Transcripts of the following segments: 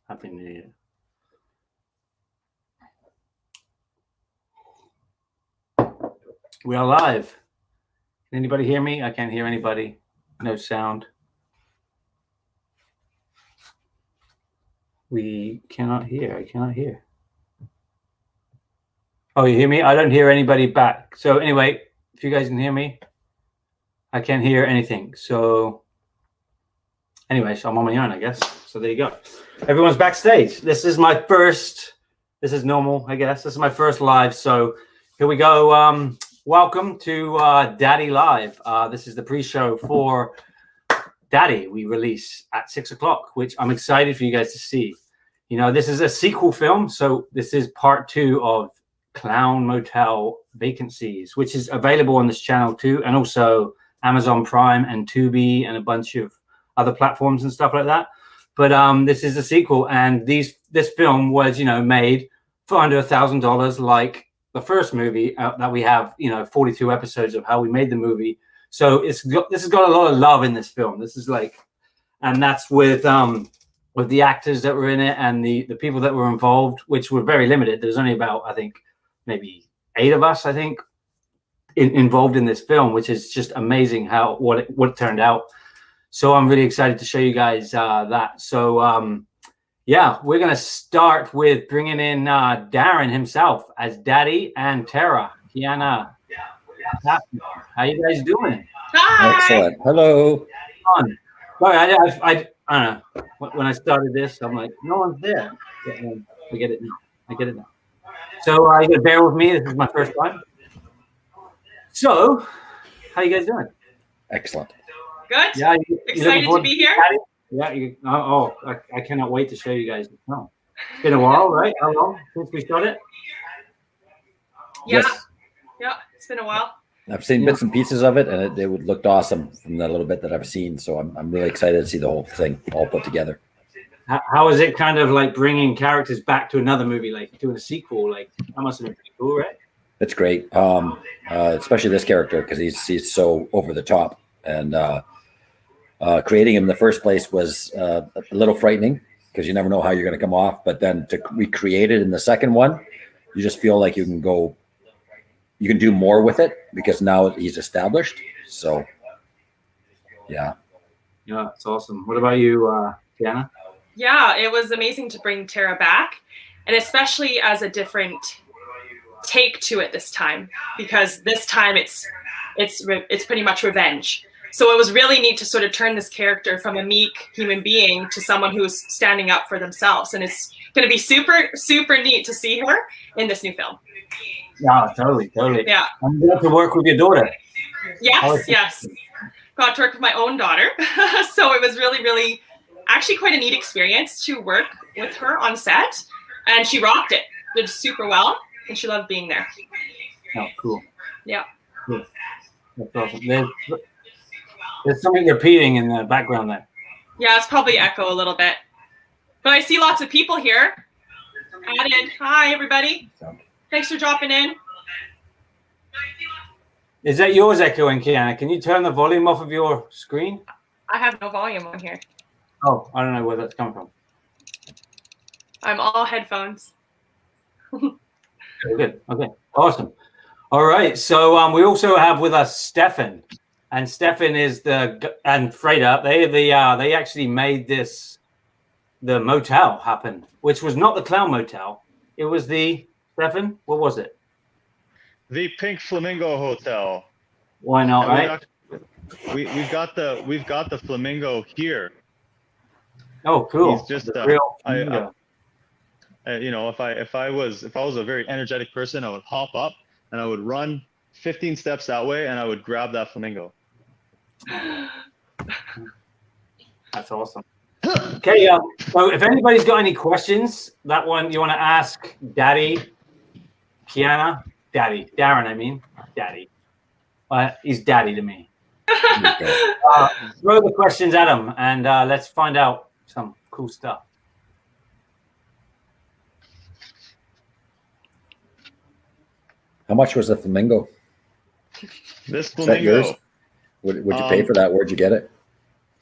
Happy New Year. We are live. Can anybody hear me? I can't hear anybody. No sound. We cannot hear. I cannot hear. Oh, you hear me? I don't hear anybody back. So anyway, if you guys can hear me, I can't hear anything. So anyway, so I'm on my own, I guess. So there you go. Everyone's backstage. This is my first. This is normal, I guess. This is my first live. So here we go. Welcome to Daddy Live. This is the pre-show for Daddy. We release at 6 o'clock, which I'm excited for you guys to see. You know, this is a sequel film. So this is part 2 of Clown Motel Vacancies, which is available on this channel too, and also Amazon Prime and Tubi and a bunch of other platforms and stuff like that. But this is a sequel, and this film was, you know, made for under $1,000, like the first movie that we have, you know, 42 episodes of how we made the movie. So this has got a lot of love in this film. This is like, and that's with the actors that were in it and the people that were involved, which were very limited. There's only about, I think, maybe 8 of us, I think, involved in this film, which is just amazing how what it turned out. So I'm really excited to show you guys that. So yeah, we're gonna start with bringing in Darren himself as Daddy and Tara, Kiana. How you guys doing? Hi. Excellent. Hello. Sorry, I don't know. When I started this, I'm like, no one's there. I get it now. So you gotta bear with me. This is my first time. So, how you guys doing? Excellent. Good. Yeah, Excited to be here. Yeah. I cannot wait to show you guys. No, it's been a while, right? How long since we started? Yeah. Yes. Yeah, it's been a while. I've seen bits and pieces of it, and it looked awesome from the little bit that I've seen. So I'm really excited to see the whole thing all put together. How is it kind of like bringing characters back to another movie, like doing a sequel? Like that must have been pretty cool, right? It's great, especially this character because he's so over the top, and creating him in the first place was a little frightening because you never know how you're going to come off. But then to recreate it in the second one, you just feel like you can do more with it because now he's established. So, yeah. Yeah, it's awesome. What about you, Tiana? Yeah, it was amazing to bring Tara back, and especially as a different take to it this time, because this time it's pretty much revenge. So it was really neat to sort of turn this character from a meek human being to someone who's standing up for themselves, and it's going to be super, super neat to see her in this new film. Yeah, totally. Yeah. I'm glad to work with your daughter. Yes. Got to work with my own daughter. So it was really, really actually quite a neat experience to work with her on set. And she rocked it. Did super well. And she loved being there. Oh, cool. Yeah. Cool. That's awesome. There's something repeating in the background there. Yeah, it's probably echo a little bit. But I see lots of people here. Added. Hi, everybody. Thanks for dropping in. Is that yours echoing, Kiana? Can you turn the volume off of your screen? I have no volume on here. Oh, I don't know where that's coming from. I'm all headphones. Good. Okay. Awesome. All right. So we also have with us Stefan, and Stefan is and Freda. They actually made the motel happen, which was not the Clown Motel. It was Stefan, what was it? The Pink Flamingo Hotel. Why not, right? We've got the flamingo here. Oh, cool. He's just real flamingo. You know, if I was a very energetic person, I would hop up and I would run 15 steps that way and I would grab that flamingo. That's awesome. Okay, so if anybody's got any questions, that one you want to ask Daddy, Kiana, Darren, I mean, Daddy. He's Daddy to me. Throw the questions at him, and let's find out some cool stuff. How much was the flamingo? This Is that flamingo. yours? Would you pay for that? Where'd you get it?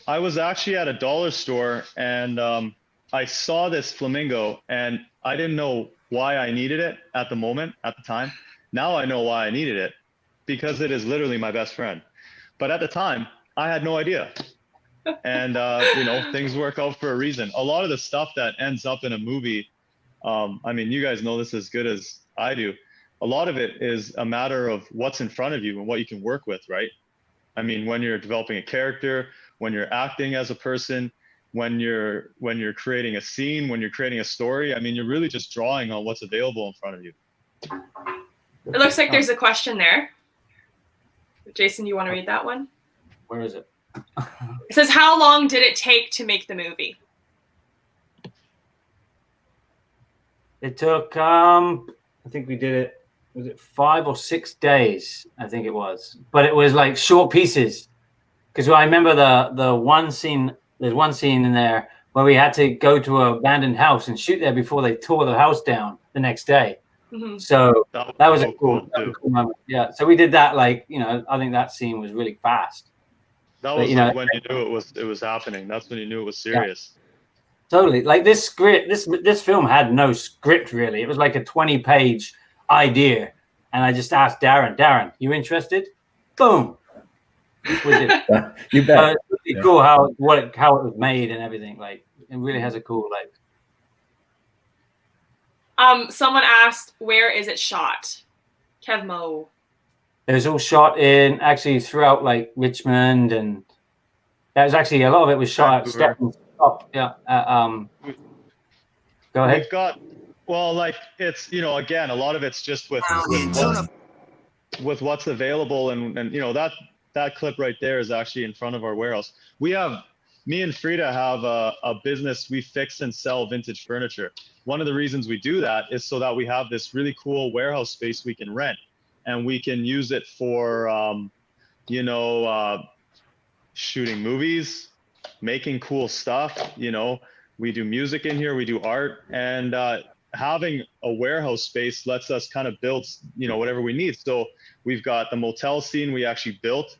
I was actually at a dollar store, and I I saw this flamingo and I didn't know why I needed it at the moment, at the time. Now I know why I needed it, because it is literally my best friend. But at the time, I had no idea. And things work out for a reason. A lot of the stuff that ends up in a movie, I mean, you guys know this as good as I do. A lot of it is a matter of what's in front of you and what you can work with, right? I mean, when you're developing a character, when you're acting as a person, when you're creating a scene, when you're creating a story, I mean, you're really just drawing on what's available in front of you. It looks like there's a question there. Jason, you want to read that one? Where is it? It says, how long did it take to make the movie? It took, I think we did it, was it 5 or 6 days? I think it was. But it was like short pieces. Because I remember the one scene, there's one scene in there where we had to go to an abandoned house and shoot there before they tore the house down the next day. Mm-hmm. So that was so a cool moment. Yeah. So we did that, like, I think that scene was really fast. That But, was when you knew it was happening. That's when you knew it was serious. Yeah. Totally. Like this script, this film had no script really. It was like a 20-page idea. And I just asked Darren, you interested? Boom. We did. You bet. It's really cool how it was made and everything. Like it really has a cool Someone asked, where is it shot? Kevmo. It was all shot in actually throughout like Richmond, and that was actually a lot of it was shot at Stephen's Stop. Yeah. Go ahead. We've got, well, like it's, again, a lot of it's just with what's available, and that clip right there is actually in front of our warehouse. Me and Frida have a business. We fix and sell vintage furniture. One of the reasons we do that is so that we have this really cool warehouse space we can rent, and we can use it for, shooting movies, making cool stuff. We do music in here, we do art, and having a warehouse space lets us kind of build, whatever we need. So we've got the motel scene we actually built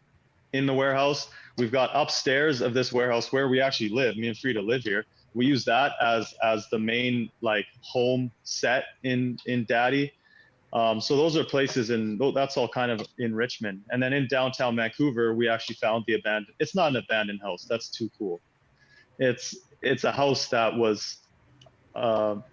in the warehouse. We've got upstairs of this warehouse where we actually live. Me and Frida live here. We use that as the main like home set in Daddy. So those are places, and that's all kind of in Richmond. And then in downtown Vancouver, we actually found it's not an abandoned house. That's too cool. It's a house that was, demolished.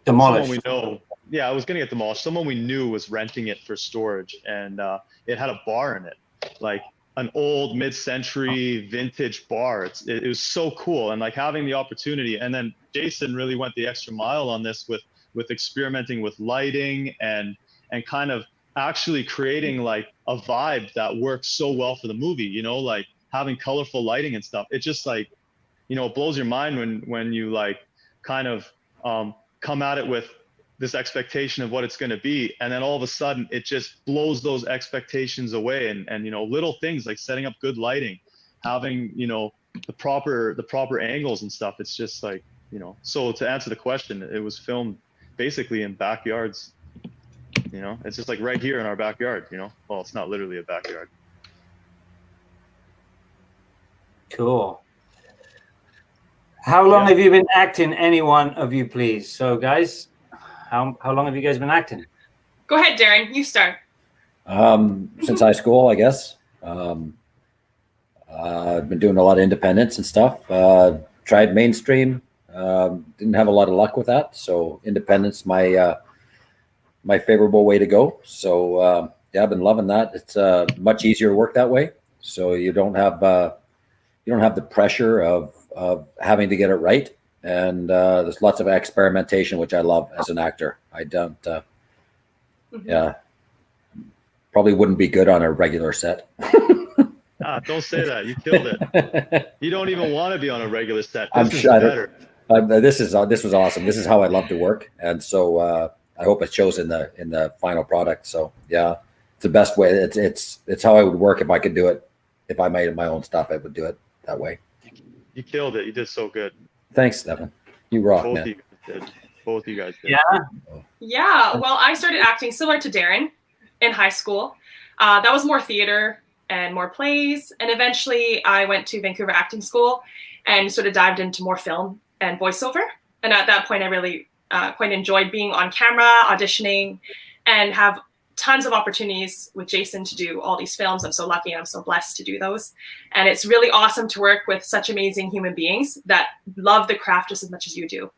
Someone we know. Yeah, it was going to get demolished. Someone we knew was renting it for storage, and it had a bar in it, like an old mid-century vintage bar. It was so cool, and like having the opportunity. And then Jason really went the extra mile on this with experimenting with lighting and kind of actually creating like a vibe that works so well for the movie, like having colorful lighting and stuff. It just like, it blows your mind when you like kind of come at it with this expectation of what it's going to be, and then all of a sudden it just blows those expectations away. And little things like setting up good lighting, having the proper angles and stuff. It's just like, so to answer the question, it was filmed basically in backyards. It's just like right here in our backyard. Well, it's not literally a backyard. Cool. How long have you been acting, any one of you, please? So guys, how long have you guys been acting? Go ahead, Darren, you start. Since high school, I guess. I've been doing a lot of independents and stuff. Tried mainstream, didn't have a lot of luck with that. So independent's my favorable way to go. So I've been loving that. It's much easier to work that way. So you don't have the pressure of having to get it right. And there's lots of experimentation, which I love as an actor. I don't, probably wouldn't be good on a regular set. Don't say that. You killed it. You don't even want to be on a regular set. This was awesome. This is how I love to work. And so I hope it shows in the final product. So yeah, it's the best way. It's how I would work if I could do it. If I made my own stuff, I would do it that way. You killed it. You did so good. Thanks, Stephen. You rock, man. Both you guys did. Yeah. Well, I started acting similar to Darren in high school. That was more theater and more plays. And eventually I went to Vancouver Acting School and sort of dived into more film and voiceover. And at that point, I really quite enjoyed being on camera, auditioning, and have tons of opportunities with Jason to do all these films. I'm so lucky and I'm so blessed to do those. And it's really awesome to work with such amazing human beings that love the craft just as much as you do.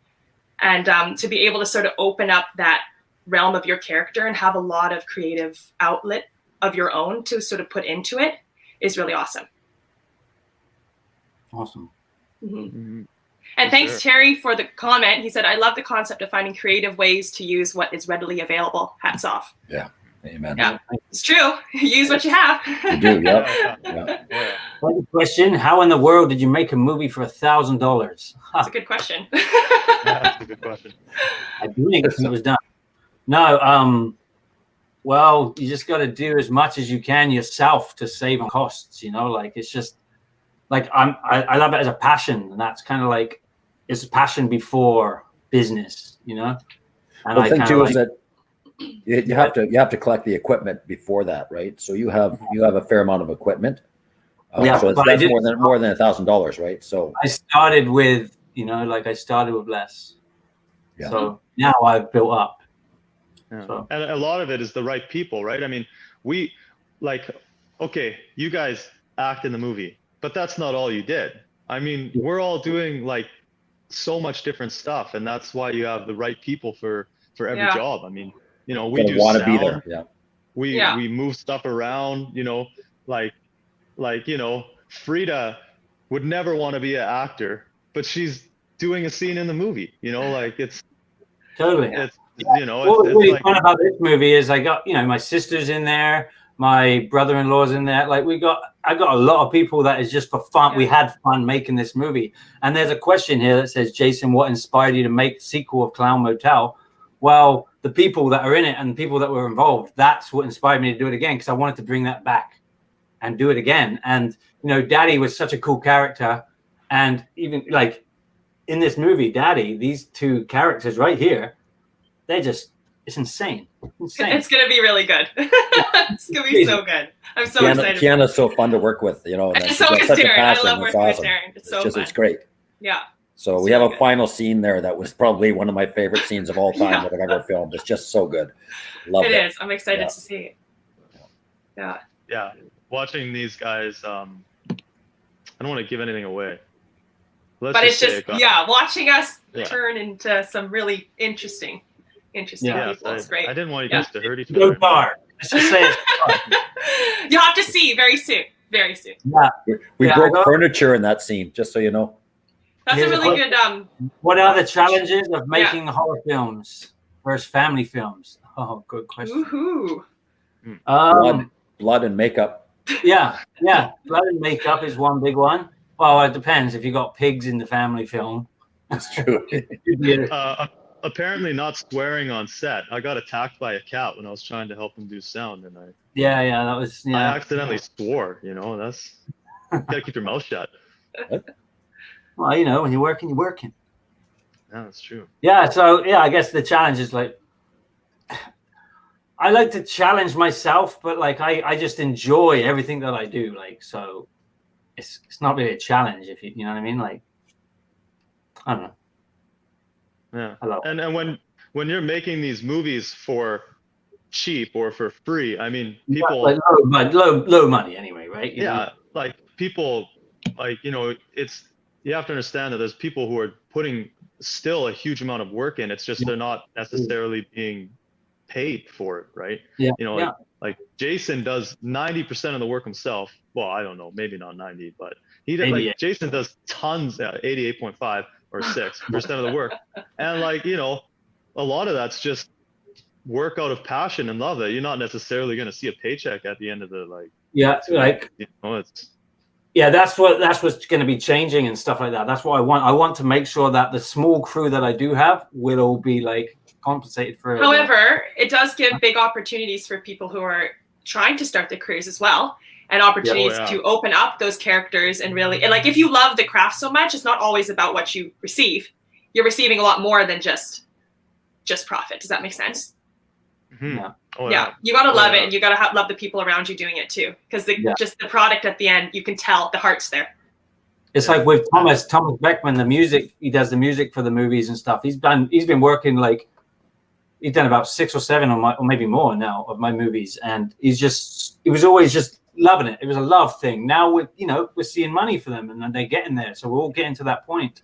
And to be able to sort of open up that realm of your character and have a lot of creative outlet of your own to sort of put into it is really awesome. Awesome. Mm-hmm. Mm-hmm. And For thanks, sure. Terry, for the comment. He said, I love the concept of finding creative ways to use what is readily available. Hats off. Yeah. Amen. Yeah, it's true. Use what you have. You do. Yep. Yeah, Yeah. yeah. One question: how in the world did you make a movie for $1,000? That's a good question. That's a good question. I think it was done. No, well, you just got to do as much as you can yourself to save on costs. You know, like it's just like I love it as a passion, and that's kind of like it's a passion before business. You know, and The thing kinda too is that you have to collect the equipment before that, right? So you have a fair amount of equipment. Yeah, so but I that's did- more than $1,000, right? So I started with I started with less. Yeah. So now I've built up. Yeah. So- And a lot of it is the right people, right? I mean, okay, you guys act in the movie, but that's not all you did. I mean, we're all doing like so much different stuff, and that's why you have the right people for every Yeah. job. I mean, we do want to sound, be there. Yeah. we move stuff around, Frida would never want to be an actor, but she's doing a scene in the movie, it's Totally. it's What was it's really like, fun about this movie is I got, my sister's in there, my brother-in-law's in there. Like I got a lot of people that is just for fun. Yeah. We had fun making this movie. And there's a question here that says, Jason, what inspired you to make the sequel of Clown Motel? Well, the people that are in it and the people that were involved, that's what inspired me to do it again, because I wanted to bring that back and do it again. And, Daddy was such a cool character. And even like in this movie, Daddy, these two characters right here, it's insane. Insane. It's going to be really good. It's going to be so good. I'm so excited. Kiana's so fun to work with, and And she's so got is such a Darren. I passion. love It's working with awesome. Darren. It's so fun. It's great. Yeah. So It's we have really a good. final scene there that was probably one of my favorite scenes of all time Yeah. that I've ever filmed. It's just so good. Love It it. is. I'm excited Yeah. to see it. Yeah. yeah, watching these guys, I don't want to give anything away. Let's But it's say just, it got- watching us Yeah. turn into some really interesting Yeah. people. It's great. I didn't want you Yeah. guys to hurt each Go other. far. Let's just say it's You'll have to see very soon. Very soon. We Yeah. broke furniture in that scene, just so you know. That's Here's a a really clip. good What are the challenges of making horror films versus family films? Oh, good question. woohoo. Blood and makeup. Yeah. Blood and makeup is one big one. Well, it depends. If you got pigs in the family film, That's true. Apparently not swearing on set. I got attacked by a cat when I was trying to help him do sound, and I that was I accidentally swore. That's you gotta keep your mouth shut. Well, when you're working, you're working. Yeah, that's true. Yeah. So I guess the challenge is like I like to challenge myself, but like I just enjoy everything that I do. Like so, it's not really a challenge if you know what I mean. Like I don't know. Yeah. Hello. And when you're making these movies for cheap or for free, I mean, people. like low money anyway, right? You know? Like people, it's you have to understand that there's people who are putting still a huge amount of work in. It's just they're not necessarily being paid for it, right? Yeah. Like Jason does 90% of the work himself. Well, I don't know, maybe not 90, but he did 88. Jason does tons, 88.5 or 6% of the work. And a lot of that's just work out of passion and love that you're not necessarily going to see a paycheck at the end of the it's that's what's going to be changing and stuff like that. That's what I want. I want to make sure that the small crew that I do have will all be like compensated for. However, it does give big opportunities for people who are trying to start their careers as well, and opportunities to open up those characters and really, and like if you love the craft so much, it's not always about what you receive. You're receiving a lot more than just profit. Does that make sense? Mhm. Yeah. Oh, Yeah, you gotta love yeah. it, and you gotta love the people around you doing it too, because Yeah. just the product at the end, you can tell the heart's there. It's Yeah. like with Thomas Beckman, the music, he does the music for the movies and stuff. He's been working like, he's done about 6 or 7 or maybe more now of my movies. And he was always just loving it. It was a love thing. Now we're seeing money for them and then they're getting there. So we're all getting to that point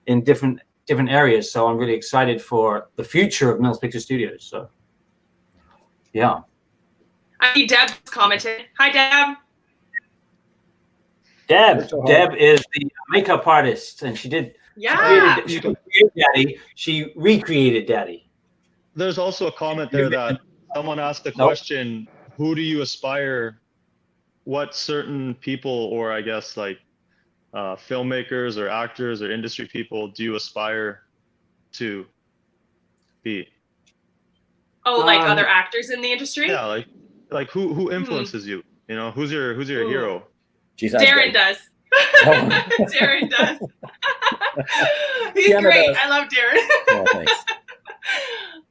in different areas. So I'm really excited for the future of Mills Picture Studios. So yeah. I see Deb commented. Hi, Deb. Deb is the makeup artist, and she Yeah. created Daddy. She recreated Daddy. There's also a comment there that someone asked the question, who do you aspire, what certain people, or I guess like filmmakers or actors or industry people do you aspire to be? Oh, like other actors in the industry? Yeah, like who influences you? You know, who's your hero? Jeez, Darren does. Darren does. He's Sienna great. does. I love Darren. Oh, thanks.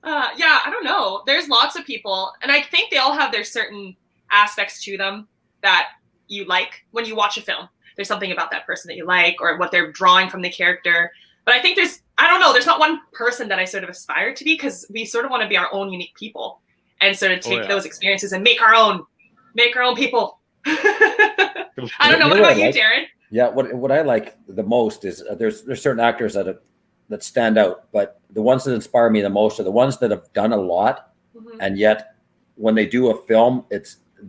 Yeah, I don't know. There's lots of people, and I think they all have their certain aspects to them that you like when you watch a film. There's something about that person that you like, or what they're drawing from the character. But I think I don't know, there's not one person that I sort of aspire to be, because we sort of want to be our own unique people and sort of take those experiences and make our own people. I don't know. What about you, Darren? Yeah, what I like the most is there's certain actors that stand out, but the ones that inspire me the most are the ones that have done a lot, and yet when they do a film,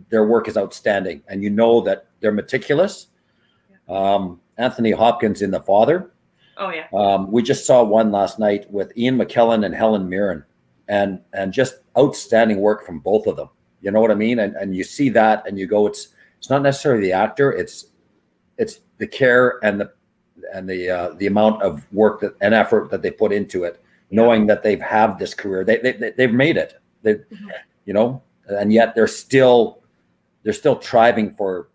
their work is outstanding, and you know that they're meticulous. Anthony Hopkins in The Father. Oh yeah. We just saw one last night with Ian McKellen and Helen Mirren, and just outstanding work from both of them. You know what I mean? And you see that, and you go, it's not necessarily the actor, it's the care and the amount of work and effort that they put into it, knowing that they've had this career, they've made it, you know, and yet they're still striving for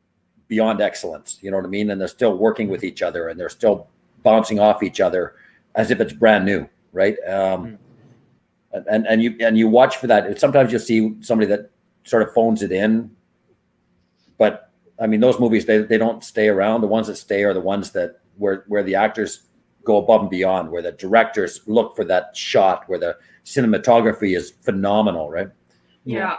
beyond excellence. You know what I mean? And they're still working with each other, and they're still bouncing off each other as if it's brand new, right? And you watch for that. Sometimes you'll see somebody that sort of phones it in, but I mean, those movies, they don't stay around. The ones that stay are the ones that where the actors go above and beyond, where the directors look for that shot, where the cinematography is phenomenal, right? Yeah.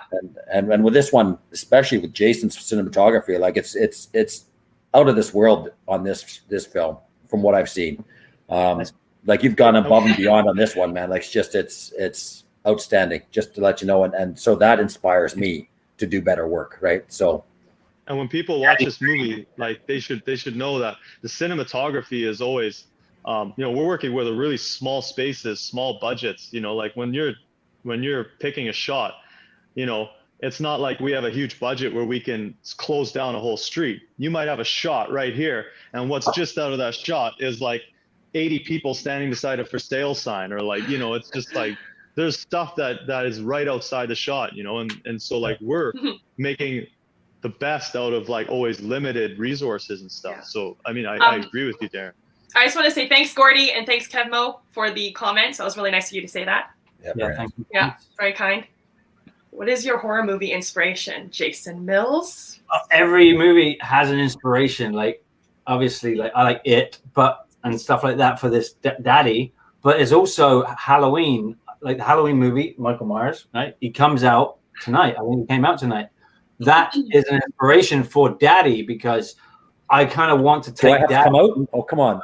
And with this one, especially with Jason's cinematography, like it's out of this world on this film from what I've seen. Like you've gone above and beyond on this one, man. Like it's outstanding, just to let you know. And so that inspires me to do better work, right? So. And when people watch this movie, like they should know that the cinematography is always, you know, we're working with a really small spaces, small budgets. You know, like when you're picking a shot, you know, it's not like we have a huge budget where we can close down a whole street. You might have a shot right here, and what's just out of that shot is like 80 people standing beside a for sale sign, or like, you know, it's just like there's stuff that is right outside the shot, you know, and so like we're making the best out of like always limited resources and stuff. Yeah. So I mean, I agree with you, Darren. I just want to say thanks, Gordy, and thanks, Kevmo, for the comments. That was really nice of you to say that. Yeah, thank you. Yeah, very kind. What is your horror movie inspiration, Jason Mills? Every movie has an inspiration. Like obviously, like I like It, and stuff like that for this Daddy. But it's also Halloween, like the Halloween movie, Michael Myers. Right, he comes out tonight. I think he came out tonight. That is an inspiration for Daddy, because I kind of want to take. Do I have to come out? Oh, come on.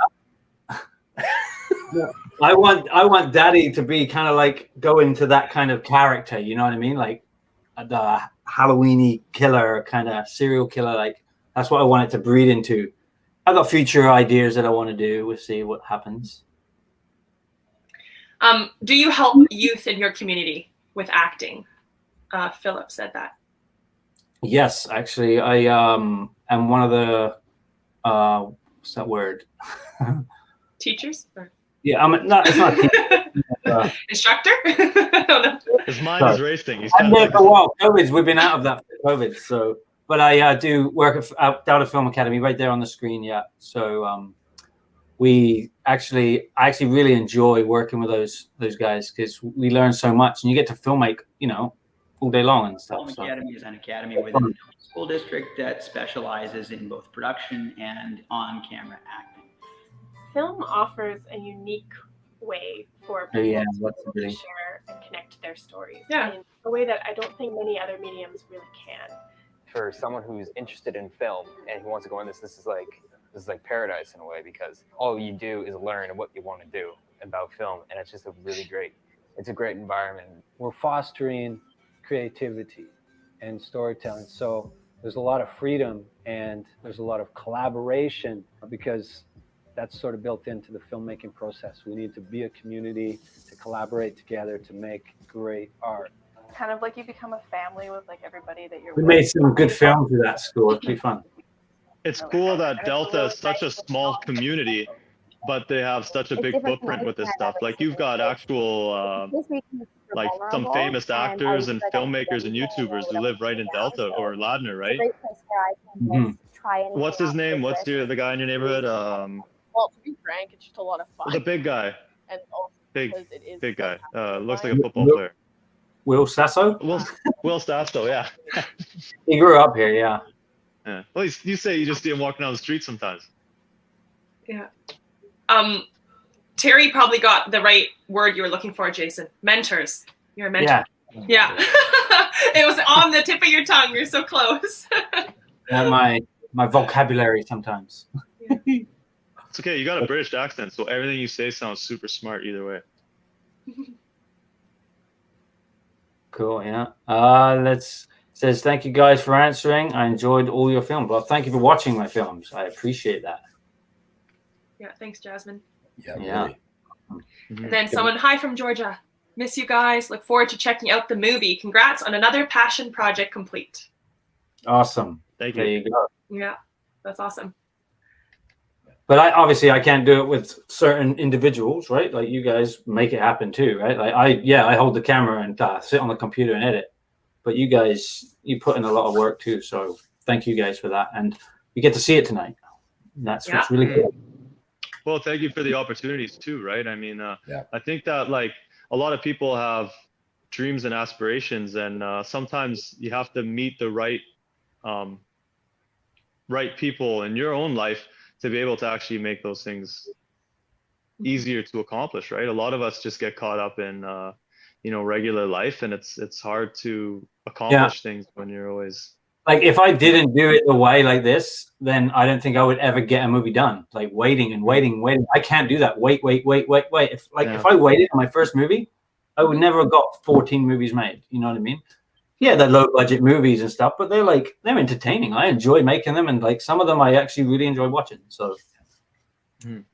I want Daddy to be kind of like go into that kind of character. You know what I mean? Like the Halloweeny killer, kind of serial killer. Like that's what I want it to breed into. I've got future ideas that I want to do. We'll see what happens. Do you help youth in your community with acting? Philip said that. Yes, actually, I am one of the what's that word? Teachers? Or? Yeah, it's not teacher. Instructor? I don't know. His mind is racing. I'm there for a while. We've been out of that for COVID. So, but I do work at Delta Film Academy right there on the screen. Yeah. So I actually really enjoy working with those guys, because we learn so much, and you get to filmmake, you know, all day long and stuff. Film So. Academy is an academy within the school district that specializes in both production and on-camera acting. Film offers a unique way for Oh, people yeah, to be what's able the to thing? share and connect their stories Yeah. in a way that I don't think many other mediums really can. For someone who's interested in film and who wants to go in this is like paradise in a way, because all you do is learn what you want to do about film, and it's just it's a great environment. We're fostering creativity and storytelling, so there's a lot of freedom and there's a lot of collaboration, because that's sort of built into the filmmaking process. We need to be a community, to collaborate together to make great art. Kind of like you become a family with like everybody that you're We with. made some good films with that school. It'd be fun. It's cool that Delta is such a small community, but they have such a big footprint with this stuff. Like you've got actual, like some famous actors and filmmakers and YouTubers who live right in Delta or Ladner, right? What's his name? What's the guy in your neighborhood? Well, to be frank, it's just a lot of fun. The big guy. And also Big guy. Looks like a football player. Will Sasso? Will Sasso, yeah. He grew up here, yeah. Yeah. Well, you say you just see him walking down the street sometimes. Yeah. Terry probably got the right word you were looking for, Jason. Mentors. You're a mentor. Yeah. It was on the tip of your tongue. You're so close. Yeah, my vocabulary sometimes. It's okay. You got a British accent, so everything you say sounds super smart either way. Cool, yeah. Says, thank you guys for answering. I enjoyed all your films. Well, thank you for watching my films. I appreciate that. Yeah, thanks, Jasmine. Yeah. Yeah. Really. And then someone, hi from Georgia. Miss you guys. Look forward to checking out the movie. Congrats on another passion project complete. Awesome. Thank you. There you go. Yeah, that's awesome. But I can't do it with certain individuals, right? Like you guys make it happen too, right? Like I hold the camera and sit on the computer and edit. But you guys, you put in a lot of work too. So thank you guys for that. And you get to see it tonight. That's what's really cool. Well, thank you for the opportunities too, right? I mean, Yeah. I think that like a lot of people have dreams and aspirations, and sometimes you have to meet the right people in your own life to be able to actually make those things easier to accomplish, right? A lot of us just get caught up in regular life, and it's hard to accomplish things when you're always like, if I didn't do it the way like this, then I don't think I would ever get a movie done. Like waiting and waiting. I can't do that. Wait. If I waited on my first movie, I would never have got 14 movies made. You know what I mean? Yeah, they're low budget movies and stuff, but they're entertaining. I enjoy making them, and like some of them I actually really enjoy watching. So, and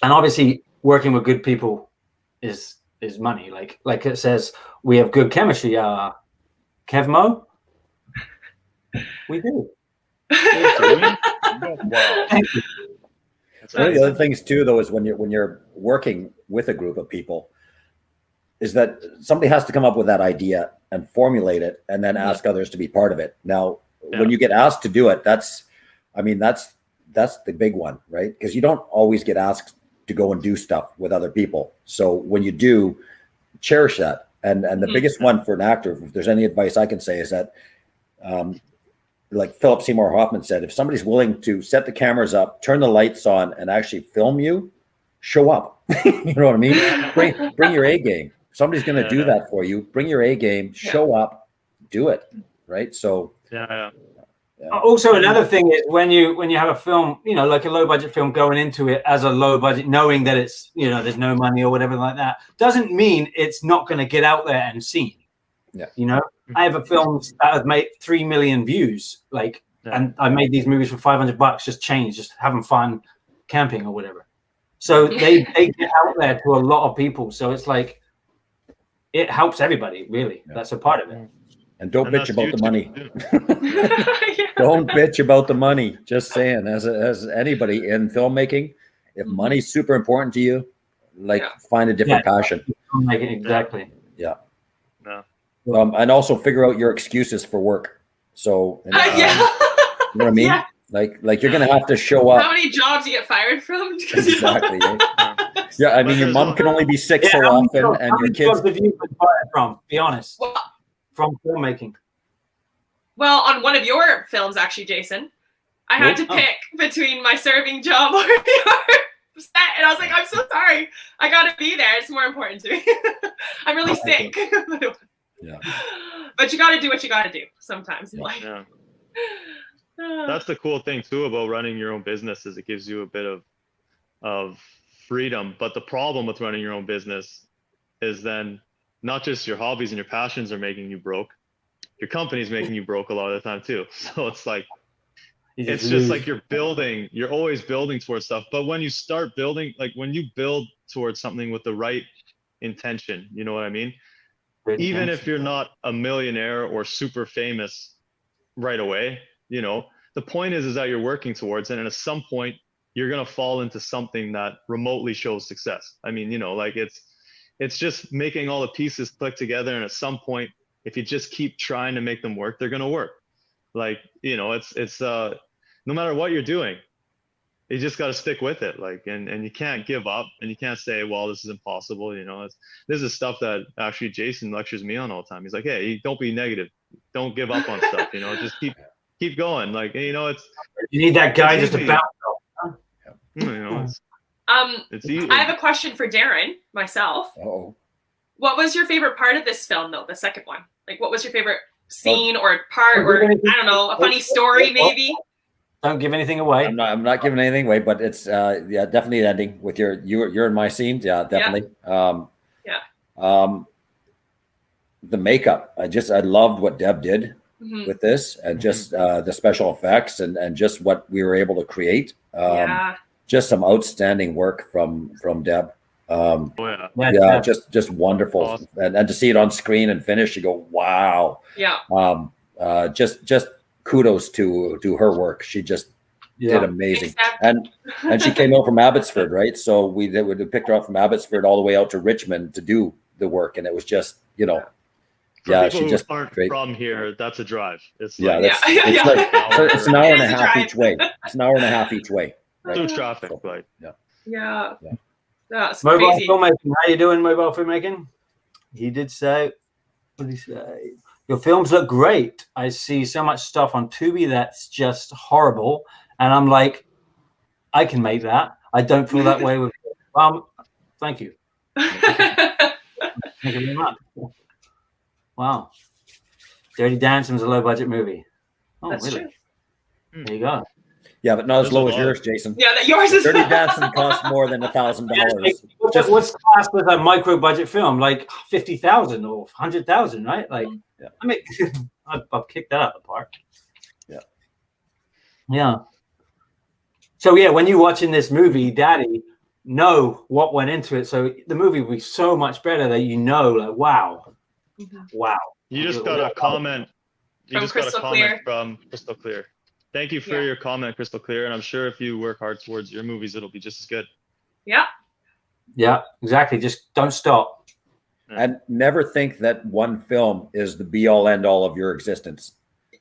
obviously working with good people is money. Like it says, we have good chemistry. Kevmo, we do. One of the other things too, though, is when you're working with a group of people, is that somebody has to come up with that idea and formulate it, and then ask others to be part of it. Now, when you get asked to do it, that's the big one, right? Because you don't always get asked to go and do stuff with other people. So when you do, cherish that. And the biggest one for an actor, if there's any advice I can say, is that, like Philip Seymour Hoffman said, if somebody's willing to set the cameras up, turn the lights on, and actually film you, show up. You know what I mean? Bring your A game. Somebody's going to do that for you. Bring your A game, show up, do it. Right. So, Also, another thing is when you have a film, like a low budget film, going into it as a low budget, knowing that it's, there's no money or whatever like that, doesn't mean it's not going to get out there and seen. Yeah. I have a film that has made 3 million views, and I made these movies for $500, just having fun camping or whatever. So they get out there to a lot of people. So it's like, it helps everybody, really. Yeah. That's a part of it. And don't bitch about the money. Don't bitch about the money. Just saying, as anybody in filmmaking, if money's super important to you, find a different passion. Exactly. Yeah. And also figure out your excuses for work. So, you know what I mean? Yeah. Like you're gonna have to show up. How many jobs you get fired from? Exactly. Yeah, I mean, your mom can only be sick so often, and your kids. Have you been fired from? Be honest. Well, from filmmaking? Well, on one of your films, actually, Jason, I had to pick between my serving job or your set, and I was like, I'm so sorry, I gotta be there. It's more important to me. I'm really sick. Yeah. But you gotta do what you gotta do sometimes in life. Yeah. That's the cool thing too about running your own business, is it gives you a bit of freedom. But the problem with running your own business is then not just your hobbies and your passions are making you broke, your company's making you broke a lot of the time too. So it's like, it's just like you're always building towards stuff. But when you start building, like when you build towards something with the right intention, you know what I mean? Even if you're not a millionaire or super famous right away, you know, the point is that you're working towards it. And at some point you're going to fall into something that remotely shows success. I mean, you know, like it's just making all the pieces click together. And at some point, if you just keep trying to make them work, they're going to work. Like, you know, it's no matter what you're doing, you just got to stick with it. Like, and you can't give up, and you can't say, well, this is impossible. You know, this is stuff that actually Jason lectures me on all the time. He's like, hey, don't be negative. Don't give up on stuff, you know, just keep going. Like, you know, you need that guy just to bounce off. You know, it's easy. I have a question for Darren, myself. Oh. What was your favorite part of this film, though, the second one? Like, what was your favorite scene or part, or I don't know, a funny story maybe? Don't give anything away. I'm not giving anything away, but it's yeah, definitely an ending with you're in my scenes. Yeah, definitely. The makeup. I loved what Deb did with this, and just the special effects and just what we were able to create. Just some outstanding work from Deb. Just wonderful. Awesome. And to see it on screen and finish, you go, wow. Yeah. Just kudos to her work. She just did amazing. And she came out from Abbotsford, right? So we picked her up from Abbotsford all the way out to Richmond to do the work, and it was just, you know, she just aren't great. From here, that's a drive. It's it's an hour and a half each way. It's an hour and a half each way. Right? Through traffic, so, like That's mobile crazy. filmmaking. How you doing, mobile filmmaking? He did say, what did he say? Your films look great. I see so much stuff on Tubi that's just horrible. And I'm like, I can make that. I don't feel that way with thank you. Thank you very much. Wow. Dirty Dancing's a low budget movie. Oh, that's really? True. There you go. Yeah, but not as low as yours, Jason. Yeah, yours is. Dirty Dancing costs more than $1,000. What's classed as a micro budget film? Like 50,000 or 100,000, right? Like, I mean, I've kicked that out of the park. Yeah. So yeah, when you're watching this movie, Daddy, know what went into it. So the movie will be so much better that you know, like, wow. You just got a comment. You from just got a Crystal comment Clear. from Crystal Clear. Thank you for your comment, Crystal Clear. And I'm sure if you work hard towards your movies, it'll be just as good. Yeah. Yeah, exactly. Just don't stop. And never think that one film is the be all end all of your existence.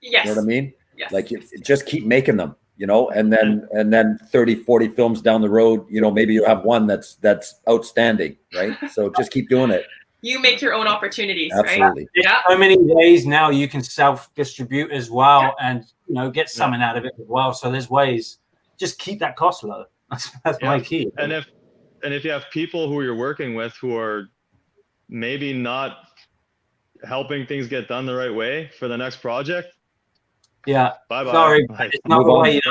Yes. You know what I mean? Yes. Like just keep making them, you know, and then 30, 40 films down the road, you know, maybe you have one that's outstanding, right? So just keep doing it. You make your own opportunities, Absolutely. right? Yeah. So many ways now you can self-distribute as well, and you know, get something out of it as well. So there's ways. Just keep that cost low. That's my key. And if you have people who you're working with who are maybe not helping things get done the right way for the next project. Yeah. Bye-bye. Sorry, it's not the way you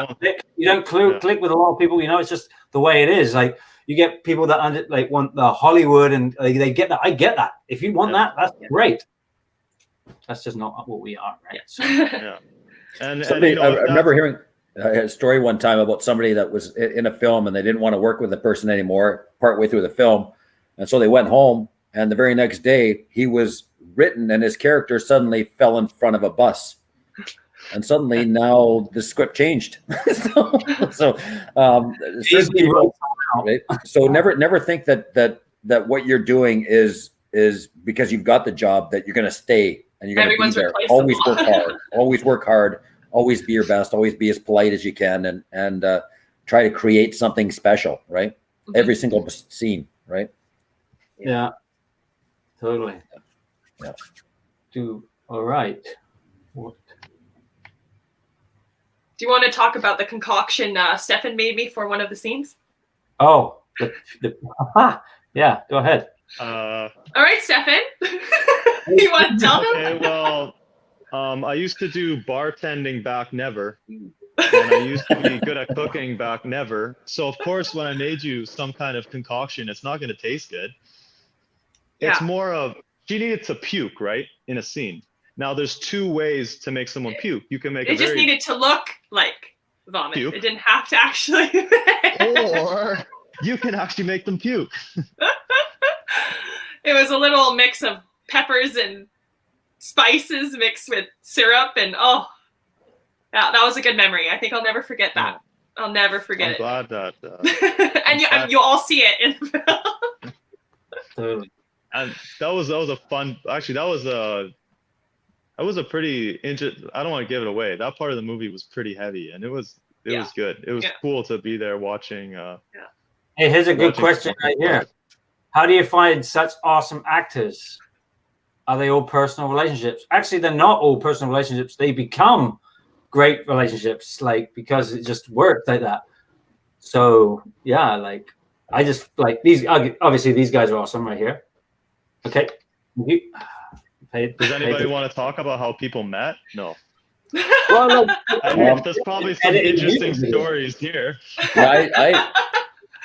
don't click with a lot of people. You know, it's just the way it is. Like you get people that want the Hollywood, and they get that. I get that. If you want that, that's great. That's just not what we are, right? So. And somebody, I remember hearing a story one time about somebody that was in a film and they didn't want to work with the person anymore partway through the film, and so they went home. And the very next day, he was written, and his character suddenly fell in front of a bus. And suddenly now the script changed. so never think that what you're doing is because you've got the job that you're going to stay and you're going to be there. Always work hard. Always work hard. Always be your best. Always be as polite as you can, and try to create something special. Right. Mm-hmm. Every single scene. Right. Yeah. Totally. Yeah. All right. What? Do you want to talk about the concoction Stefan made me for one of the scenes? Oh, yeah. Go ahead. All right, Stefan. You want to tell them? Okay, well, I used to do bartending back never, and I used to be good at cooking back never. So of course, when I made you some kind of concoction, it's not going to taste good. It's more of she needed to puke, right, in a scene. Now there's two ways to make someone puke. You can make it just needed to look like vomit. Puke. It didn't have to actually. Or you can actually make them puke. It was a little mix of peppers and spices mixed with syrup, and that was a good memory. I think I'll never forget that. I'll never forget it. I'm glad that. And you'll all see it in the film. Totally. And that was a fun. Actually, that was a pretty. I don't want to give it away. That part of the movie was pretty heavy, and it was good. It was cool to be there watching. Hey, here's a good question right here. How do you find such awesome actors? Are they all personal relationships? Actually, they're not all personal relationships. They become great relationships, like, because it just works like that. So yeah, like, I just like these. Obviously, these guys are awesome right here. Okay. Does anybody want to talk about how people met? No. Well, there's probably some interesting stories here.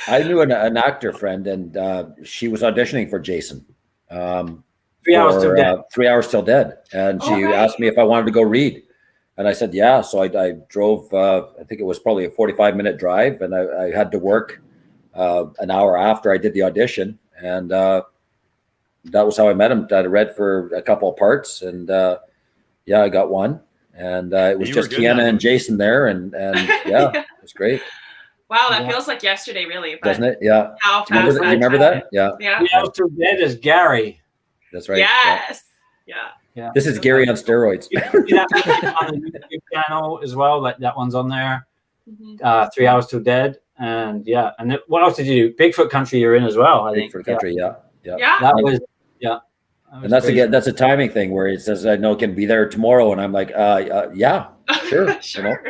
I knew an actor friend, and she was auditioning for Jason. 3 Hours Till Dead. 3 Hours Till Dead, and she asked me if I wanted to go read, and I said yeah. So I drove. I think it was probably a 45-minute drive, and I had to work an hour after I did the audition, and that was how I met him. I read for a couple of parts, and I got one, and it was just Tiana and Jason there, and yeah, it was great. Wow, that feels like yesterday, really. Doesn't it? Yeah. How fast you remember that? Yeah. Yeah. 3 Hours Till Dead is Gary. That's right. Yes. Yeah. This is Gary on steroids. You can see that on the YouTube channel as well. Like that one's on there. 3 Hours Till Dead, and what else did you do? Bigfoot Country you're in as well. I think. Bigfoot Country, yeah. That was And that's a timing thing where it says I know can be there tomorrow, and I'm like, yeah, sure. Sure.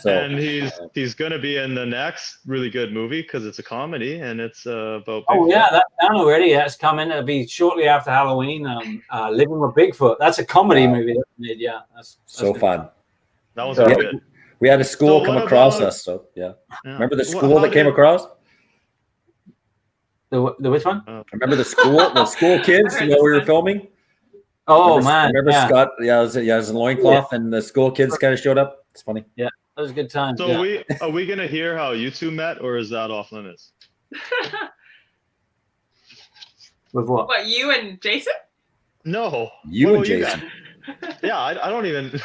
So, and he's gonna be in the next really good movie because it's a comedy and it's about. Oh yeah, that's done already. That's coming. It'll be shortly after Halloween. Living with Bigfoot. That's a comedy movie. Yeah, that's so fun. That was really good. We had a school come across us. So yeah. Remember the school that came across? The which one? Remember the school kids while we were filming? Oh remember Scott? Yeah, it was a loincloth, and the school kids kind of showed up. It's funny. Yeah, that was a good time. So are we gonna hear how you two met, or is that off limits? With what? What, you and Jason? No, you and Jason. Yeah, I don't even.